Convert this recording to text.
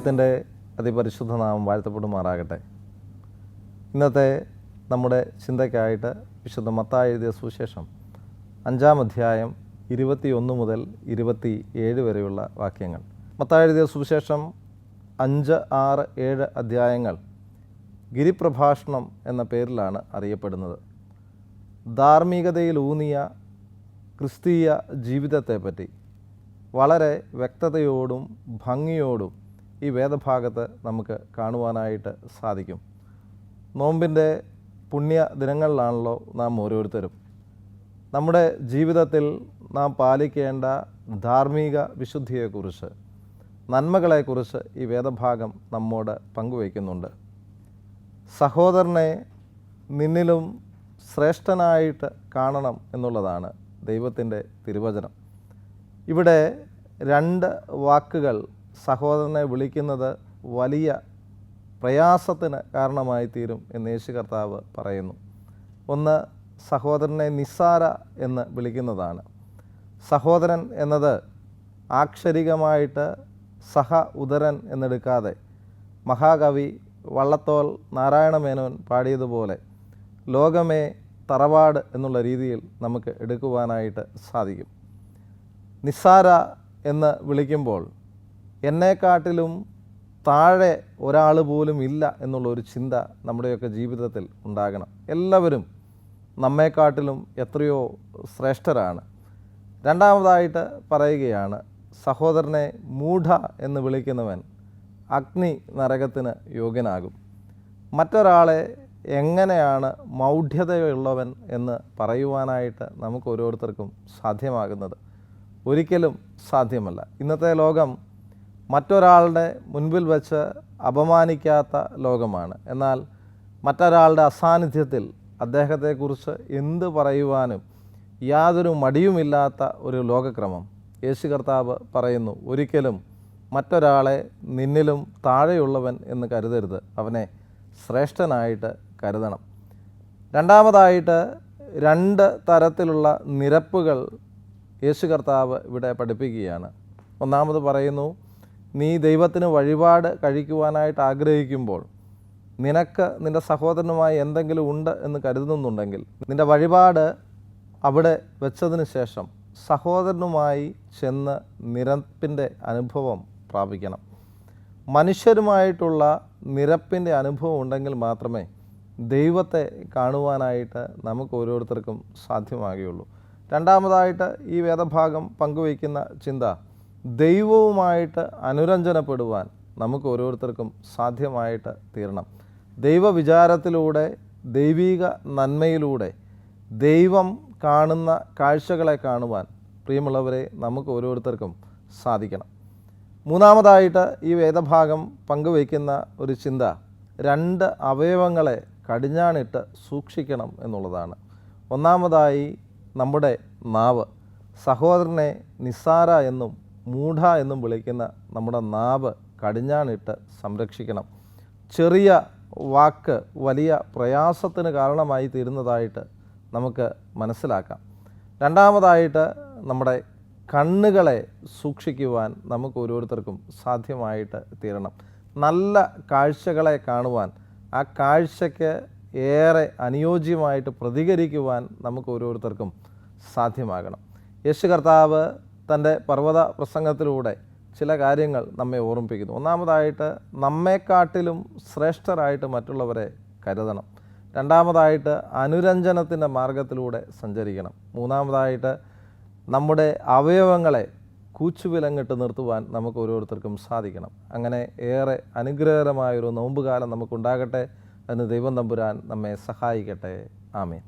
ദൈവത്തിൻ്റെ അതിപരിശുദ്ധ നാമം വാഴ്ത്തപ്പെടുമാറാകട്ടെ. ഇന്നത്തെ നമ്മുടെ ചിന്തയ്ക്കായിട്ട് വിശുദ്ധ മത്തായി എഴുതിയ സുവിശേഷം 5-ാം അധ്യായം 21 മുതൽ 27 വരെയുള്ള വാക്യങ്ങൾ. മത്തായി എഴുതിയ സുവിശേഷം 5, 6, 7 അധ്യായങ്ങൾ ഗിരിപ്രഭാഷണം എന്ന പേരിലാണ് അറിയപ്പെടുന്നത്. ധാർമ്മികതയിലൂന്നിയ ക്രിസ്തീയ ജീവിതത്തെപ്പറ്റി വളരെ വ്യക്തതയോടും ഭംഗിയോടും ഈ വേദഭാഗത്ത് നമുക്ക് കാണുവാനായിട്ട് സാധിക്കും. നോമ്പിൻ്റെ പുണ്യ ദിനങ്ങളിലാണല്ലോ നാം ഓരോരുത്തരും. നമ്മുടെ ജീവിതത്തിൽ നാം പാലിക്കേണ്ട ധാർമ്മിക വിശുദ്ധിയെക്കുറിച്ച്, നന്മകളെക്കുറിച്ച് ഈ വേദഭാഗം നമ്മോട് പങ്കുവയ്ക്കുന്നുണ്ട്. സഹോദരനെ നിന്നിലും ശ്രേഷ്ഠനായിട്ട് കാണണം എന്നുള്ളതാണ് ദൈവത്തിൻ്റെ തിരുവചനം. ഇവിടെ 2 വാക്കുകൾ സഹോദരനെ വിളിക്കുന്നത് വലിയ പ്രയാസത്തിന് കാരണമായി തീരും എന്ന് യേശു കർത്താവ് പറയുന്നു. ഒന്ന്, സഹോദരനെ നിസ്സാര എന്ന് വിളിക്കുന്നതാണ്. സഹോദരൻ എന്നത് ആക്ഷരികമായിട്ട് സഹ ഉദരൻ എന്നെടുക്കാതെ മഹാകവി വള്ളത്തോൾ നാരായണമേനോൻ പാടിയതുപോലെ ലോകമേ തറവാട് എന്നുള്ള രീതിയിൽ നമുക്ക് എടുക്കുവാനായിട്ട് സാധിക്കും. നിസ്സാര എന്ന് വിളിക്കുമ്പോൾ എന്നെക്കാട്ടിലും താഴെ ഒരാൾ പോലും ഇല്ല എന്നുള്ളൊരു ചിന്ത നമ്മുടെയൊക്കെ ജീവിതത്തിൽ ഉണ്ടാകണം. എല്ലാവരും നമ്മെക്കാട്ടിലും എത്രയോ ശ്രേഷ്ഠരാണ്. രണ്ടാമതായിട്ട് പറയുകയാണ്, സഹോദരനെ മൂഢ എന്ന് വിളിക്കുന്നവൻ അഗ്നി നരകത്തിന് യോഗ്യനാകും. മറ്റൊരാളെ എങ്ങനെയാണ് മൗഢ്യതയുള്ളവൻ എന്ന് പറയുവാനായിട്ട് നമുക്ക് ഓരോരുത്തർക്കും സാധ്യമാകുന്നത്? ഒരിക്കലും സാധ്യമല്ല. ഇന്നത്തെ ലോകം മറ്റൊരാളുടെ മുൻപിൽ വെച്ച് അപമാനിക്കാത്ത ലോകമാണ്. എന്നാൽ മറ്റൊരാളുടെ അസാന്നിധ്യത്തിൽ അദ്ദേഹത്തെക്കുറിച്ച് എന്ത് പറയുവാനും യാതൊരു മടിയുമില്ലാത്ത ഒരു ലോകക്രമം. യേശു കർത്താവ് പറയുന്നു, ഒരിക്കലും മറ്റൊരാളെ നിന്നിലും താഴെയുള്ളവൻ എന്ന് കരുതരുത്, അവനെ ശ്രേഷ്ഠനായിട്ട് കരുതണം. രണ്ടാമതായിട്ട് 2 തരത്തിലുള്ള നിരപ്പുകൾ യേശു കർത്താവ് ഇവിടെ പഠിപ്പിക്കുകയാണ്. ഒന്നാമത് പറയുന്നു, നീ ദൈവത്തിന് വഴിപാട് കഴിക്കുവാനായിട്ട് ആഗ്രഹിക്കുമ്പോൾ നിനക്ക് നിൻ്റെ സഹോദരനുമായി എന്തെങ്കിലും ഉണ്ട് എന്ന് കരുതുന്നുണ്ടെങ്കിൽ നിൻ്റെ വഴിപാട് അവിടെ വെച്ചതിന് ശേഷം സഹോദരനുമായി ചെന്ന് നിരപ്പിൻ്റെ അനുഭവം പ്രാപിക്കണം. മനുഷ്യരുമായിട്ടുള്ള നിരപ്പിൻ്റെ അനുഭവം ഉണ്ടെങ്കിൽ മാത്രമേ ദൈവത്തെ കാണുവാനായിട്ട് നമുക്ക് ഓരോരുത്തർക്കും സാധ്യമാകുകയുള്ളൂ. രണ്ടാമതായിട്ട് ഈ വേദഭാഗം പങ്കുവയ്ക്കുന്ന ചിന്ത, ദൈവവുമായിട്ട് അനുരഞ്ജനപ്പെടുവാൻ നമുക്ക് ഓരോരുത്തർക്കും സാധ്യമായിട്ട് തീരണം. ദൈവവിചാരത്തിലൂടെ, ദൈവിക നന്മയിലൂടെ ദൈവം കാണുന്ന കാഴ്ചകളെ കാണുവാൻ പ്രിയമുള്ളവരെ നമുക്ക് ഓരോരുത്തർക്കും സാധിക്കണം. മൂന്നാമതായിട്ട് ഈ വേദഭാഗം പങ്കുവയ്ക്കുന്ന ഒരു ചിന്ത, 2 അവയവങ്ങളെ കടിഞ്ഞാണിട്ട് സൂക്ഷിക്കണം എന്നുള്ളതാണ്. ഒന്നാമതായി നമ്മുടെ നാവ്. സഹോദരനെ നിസ്സാര എന്നും മൂഢ എന്നും വിളിക്കുന്ന നമ്മുടെ നാവ് കടിഞ്ഞാണിട്ട് സംരക്ഷിക്കണം. ചെറിയ വാക്ക് വലിയ പ്രയാസത്തിന് കാരണമായി തീരുന്നതായിട്ട് നമുക്ക് മനസ്സിലാക്കാം. രണ്ടാമതായിട്ട് നമ്മുടെ കണ്ണുകളെ സൂക്ഷിക്കുവാൻ നമുക്ക് ഓരോരുത്തർക്കും സാധ്യമായിട്ട് തീരണം. നല്ല കാഴ്ചകളെ കാണുവാൻ, ആ കാഴ്ചയ്ക്ക് ഏറെ അനുയോജ്യമായിട്ട് പ്രതികരിക്കുവാൻ നമുക്ക് ഓരോരുത്തർക്കും സാധ്യമാകണം. യേശു കർത്താവ് തൻ്റെ പർവ്വത പ്രസംഗത്തിലൂടെ ചില കാര്യങ്ങൾ നമ്മെ ഓർമ്മിപ്പിക്കുന്നു. ഒന്നാമതായിട്ട് നമ്മെക്കാട്ടിലും ശ്രേഷ്ഠരായിട്ട് മറ്റുള്ളവരെ കരുതണം. രണ്ടാമതായിട്ട് അനുരഞ്ജനത്തിൻ്റെ മാർഗത്തിലൂടെ സഞ്ചരിക്കണം. മൂന്നാമതായിട്ട് നമ്മുടെ അവയവങ്ങളെ കൂച്ചുവിലങ്ങിട്ട് നിർത്തുവാൻ നമുക്ക് ഓരോരുത്തർക്കും സാധിക്കണം. അങ്ങനെ ഏറെ അനുഗ്രഹകരമായൊരു നോമ്പുകാലം നമുക്കുണ്ടാകട്ടെ. അതിന് ദൈവം തമ്പുരാൻ നമ്മെ സഹായിക്കട്ടെ. ആമേൻ.